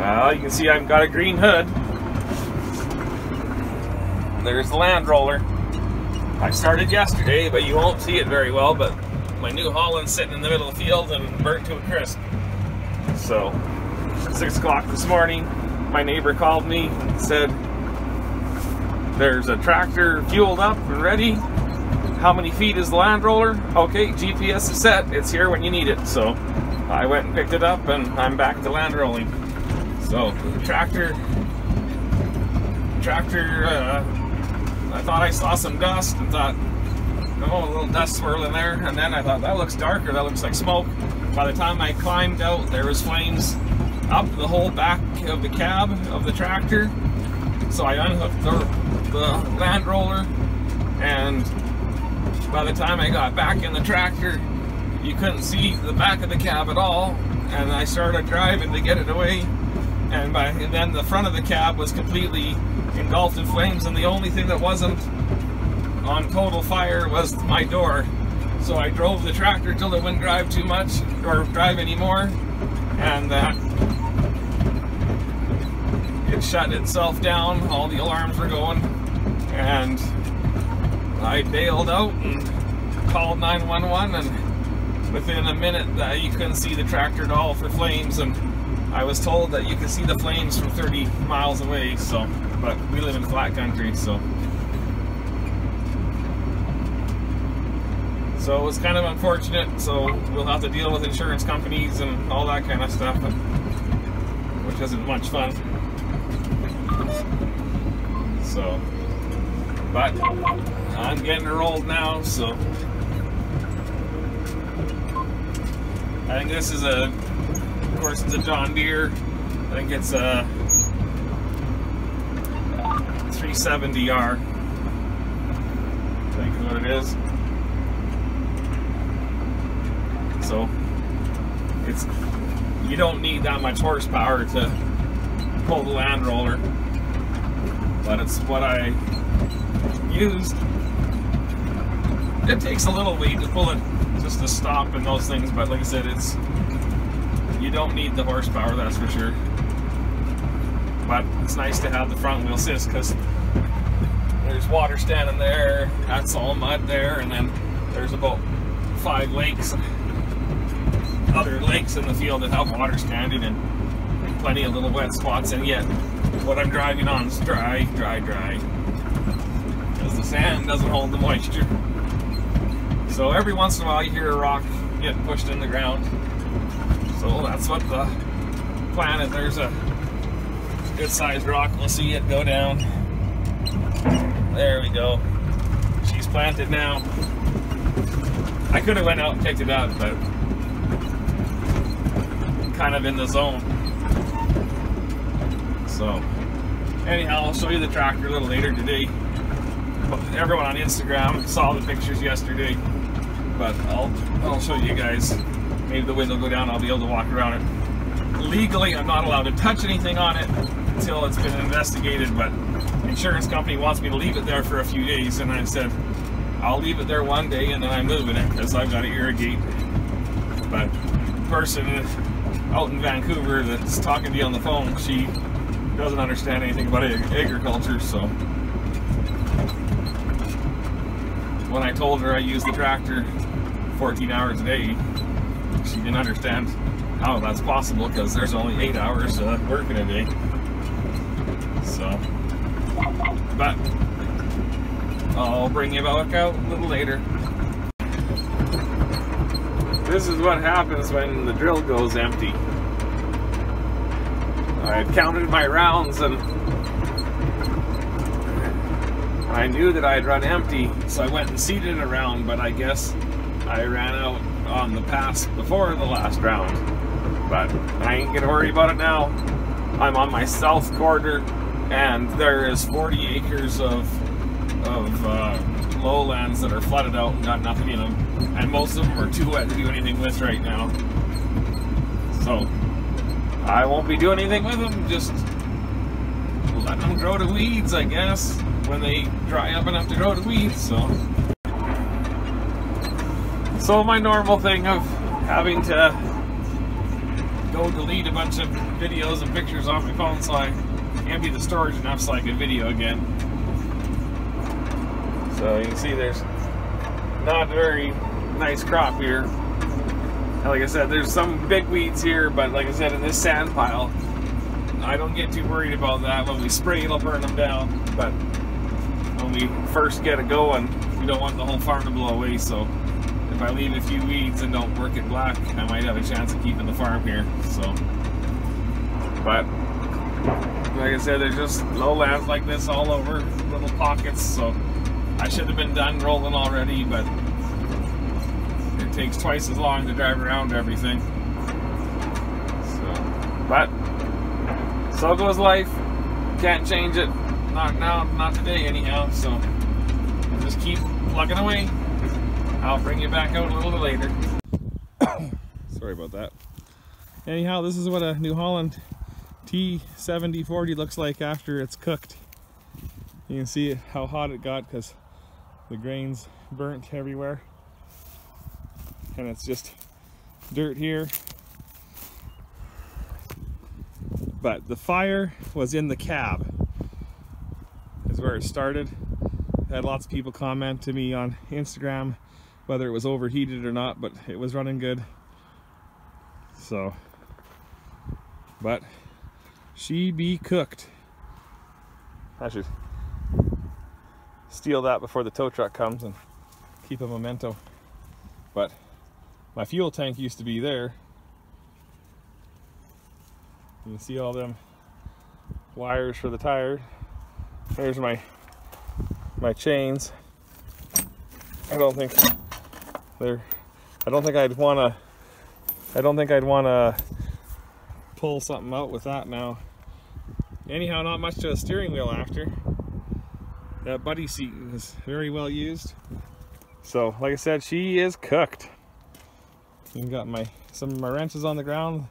You can see I've got a green hood. There's the Land Roller. I started yesterday, but you won't see it very well, but my New Holland's sitting in the middle of the field and burnt to a crisp. So, 6 o'clock this morning, my neighbor called me and said, there's a tractor fueled up and ready. How many feet is the Land Roller? Okay, GPS is set. It's here when you need it. So I went and picked it up and I'm back to land rolling. So the tractor, I thought I saw some dust and thought, oh, a little dust swirl in there. And then I thought, that looks darker, that looks like smoke. By the time I climbed out, there was flames up the whole back of the cab of the tractor. So I unhooked the Land Roller, and by the time I got back in the tractor, you couldn't see the back of the cab at all, and I started driving to get it away, and then the front of the cab was completely engulfed in flames, and the only thing that wasn't on total fire was my door. So I drove the tractor till it wouldn't drive too much, or drive anymore, and it shut itself down. All the alarms were going, and I bailed out and called 911, and within a minute you couldn't see the tractor at all for flames, and I was told that you could see the flames from 30 miles away. So, but we live in flat country, so it was kind of unfortunate. So we'll have to deal with insurance companies and all that kind of stuff, which isn't much fun. So, but I'm getting her old now, so I think this is of course it's a John Deere. I think it's a 370R, I think is what it is. So you don't need that much horsepower to pull the Land Roller, but it's what I used. It takes a little weight to pull it just to stop and those things, but like I said, you don't need the horsepower, that's for sure. But it's nice to have the front wheel assist, because there's water standing there, that's all mud there, and then there's about 5 lakes, other lakes in the field that have water standing, and plenty of little wet spots, and yet what I'm driving on is dry, because the sand doesn't hold the moisture. So every once in a while you hear a rock getting pushed in the ground. So that's what the plan is. There's a good sized rock, we'll see it go down. There we go. She's planted now. I could have went out and picked it up, but I'm kind of in the zone. So anyhow, I'll show you the tractor a little later today. Everyone on Instagram saw the pictures yesterday, but I'll show you guys. Maybe the wind will go down, I'll be able to walk around it. Legally, I'm not allowed to touch anything on it until it's been investigated, but the insurance company wants me to leave it there for a few days, and I said I'll leave it there one day and then I'm moving it because I've got to irrigate. But the person out in Vancouver that's talking to you on the phone, she doesn't understand anything about agriculture, so when I told her I use the tractor 14 hours a day, she didn't understand how that's possible, because there's only 8 hours working a day. So, but I'll bring you back out a little later. This is what happens when the drill goes empty. I had counted my rounds and I knew that I had run empty, so I went and seeded a round, but I guess I ran out on the pass before the last round. But I ain't gonna worry about it now. I'm on my south quarter, and there is 40 acres of lowlands that are flooded out and got nothing in them, and most of them are too wet to do anything with right now. So I won't be doing anything with them, just let them grow to weeds, I guess, when they dry up enough to grow to weeds. So my normal thing of having to go delete a bunch of videos and pictures off my phone so I empty the storage enough so I can video again. So you can see there's not a very nice crop here. Like I said, there's some big weeds here, but like I said, in this sand pile, I don't get too worried about that. When we spray, it'll burn them down, but when we first get it going, we don't want the whole farm to blow away. So if I leave a few weeds and don't work it black, I might have a chance of keeping the farm here. So, but like I said, there's just lowlands like this all over, little pockets. So I should have been done rolling already, but it takes twice as long to drive around everything. So, but so goes life. Can't change it. Not now, not today anyhow. So we'll just keep plugging away. I'll bring you back out a little bit later. Sorry about that. Anyhow, this is what a New Holland T7040 looks like after it's cooked. You can see how hot it got because the grain's burnt everywhere. And it's just dirt here. But the fire was in the cab, is where it started. I had lots of people comment to me on Instagram whether it was overheated or not, but it was running good. So, but she be cooked. I should steal that before the tow truck comes and keep a memento. But my fuel tank used to be there. You can see all them wires for the tire. There's my chains. I don't think I'd wanna pull something out with that now. Anyhow, not much to a steering wheel after. That buddy seat is very well used. So, like I said, she is cooked. I've got some of my wrenches on the ground,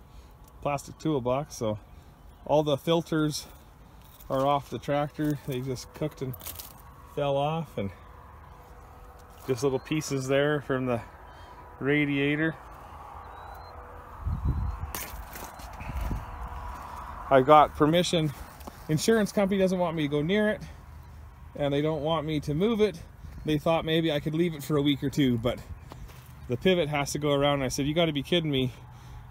plastic toolbox, so all the filters are off the tractor. They just cooked and fell off, and just little pieces there from the radiator. I got permission. Insurance company doesn't want me to go near it, and they don't want me to move it. They thought maybe I could leave it for a week or two, but the pivot has to go around. And I said, you got to be kidding me.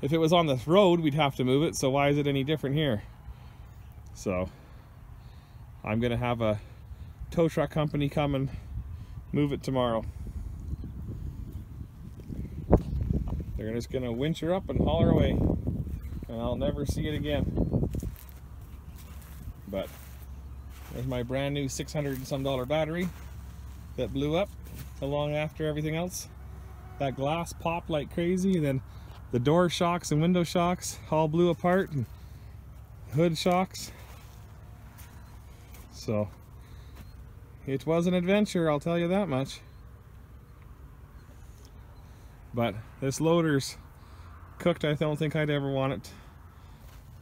If it was on the road, we'd have to move it, so why is it any different here? So I'm gonna have a tow truck company come and move it tomorrow. They're just gonna winch her up and haul her away, and I'll never see it again. But there's my brand new $600 and some battery that blew up along after everything else. That glass popped like crazy, and then the door shocks and window shocks all blew apart, and hood shocks. So it was an adventure, I'll tell you that much. But this loader's cooked. I don't think I'd ever want it.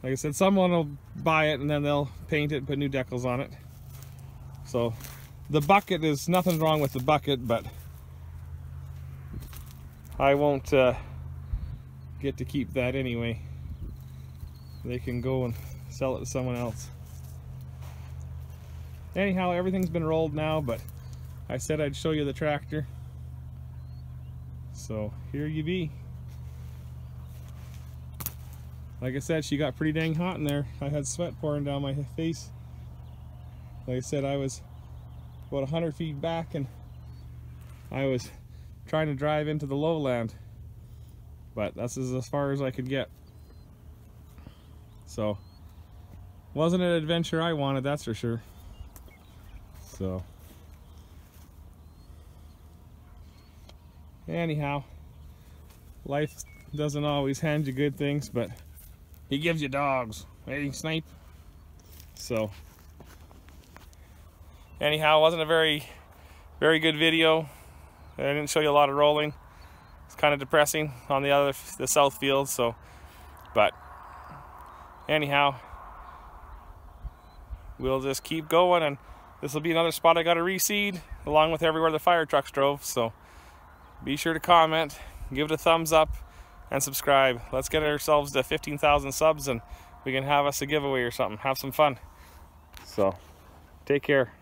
Like I said, someone will buy it and then they'll paint it and put new decals on it. So the bucket is nothing wrong with the bucket, but I won't get to keep that anyway. They can go and sell it to someone else. Anyhow, everything's been rolled now, but I said I'd show you the tractor. So here you be. Like I said, she got pretty dang hot in there. I had sweat pouring down my face. Like I said, I was about 100 feet back, and I was trying to drive into the lowland, but that's as far as I could get. So wasn't an adventure I wanted, that's for sure. So anyhow, life doesn't always hand you good things, but he gives you dogs. Hey, Snipe. So anyhow, it wasn't a very good video. I didn't show you a lot of rolling. It's kind of depressing on the south field. So, but anyhow, we'll just keep going, and this will be another spot I got to reseed along with everywhere the fire trucks drove. So be sure to comment, give it a thumbs up, and subscribe. Let's get ourselves to 15,000 subs and we can have us a giveaway or something. Have some fun. So, take care.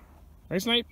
Nice night.